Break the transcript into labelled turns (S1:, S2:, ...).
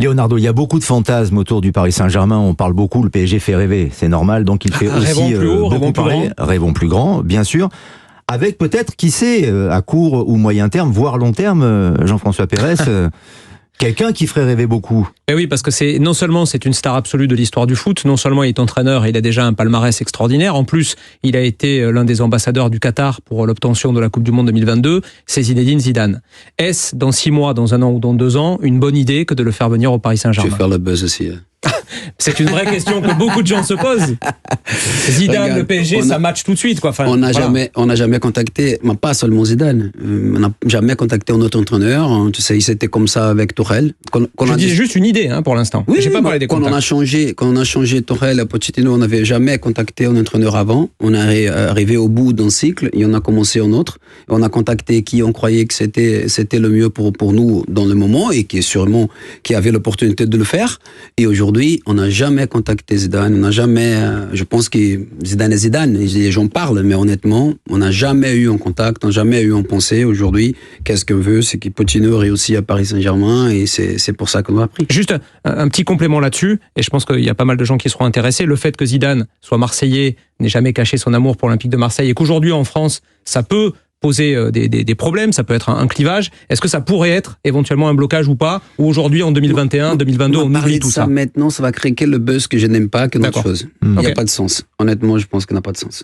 S1: Leonardo, il y a beaucoup de fantasmes autour du Paris Saint-Germain. On parle beaucoup, le PSG fait rêver. C'est normal, donc il fait aussi beaucoup parler. Rêvons plus grand, bien sûr. Avec peut-être, qui sait, à court ou moyen terme, voire long terme, Jean-François Pérez, quelqu'un qui ferait rêver beaucoup.
S2: Et oui, parce que non seulement c'est une star absolue de l'histoire du foot, non seulement il est entraîneur et il a déjà un palmarès extraordinaire, en plus il a été l'un des ambassadeurs du Qatar pour l'obtention de la Coupe du Monde 2022, c'est Zinedine Zidane. Est-ce dans 6 mois, dans 1 an ou dans 2 ans, une bonne idée que de le faire venir au Paris Saint-Germain?
S3: Je vais faire le buzz aussi.
S2: C'est une vraie question que beaucoup de gens se posent. Zidane, regarde, le PSG, ça match tout de suite, quoi. Enfin,
S3: on n'a jamais contacté, mais pas seulement Zidane, on n'a jamais contacté notre entraîneur. Tu sais, c'était comme ça avec Tourelle.
S2: Je dis juste une idée, pour l'instant.
S3: Oui,
S2: j'ai pas parlé des contacts.
S3: Quand on a changé Tourelle à Pochettino, on n'avait jamais contacté un entraîneur avant. On est arrivé au bout d'un cycle et on a commencé un autre. On a contacté qui on croyait que c'était le mieux pour nous dans le moment et qui avait l'opportunité de le faire. Et aujourd'hui, on n'a jamais contacté Zidane, on n'a jamais, je pense que Zidane est Zidane, les gens parlent, mais honnêtement, on n'a jamais eu en contact, on n'a jamais eu en pensée. Aujourd'hui, qu'est-ce qu'on veut, c'est que Pochettino réussit à Paris Saint-Germain et c'est pour ça qu'on l'a pris.
S2: Juste un petit complément là-dessus, et je pense qu'il y a pas mal de gens qui seront intéressés, le fait que Zidane soit marseillais, n'ait jamais caché son amour pour l'Olympique de Marseille, et qu'aujourd'hui en France, ça peut poser des problèmes, ça peut être un clivage. Est-ce que ça pourrait être éventuellement un blocage ou pas? Ou aujourd'hui, en 2021, 2022, on oublie tout ça?
S3: Maintenant, ça va créer le buzz que je n'aime pas, que d'autres choses. Il n'y a pas de sens. Honnêtement, je pense qu'il n'a pas de sens.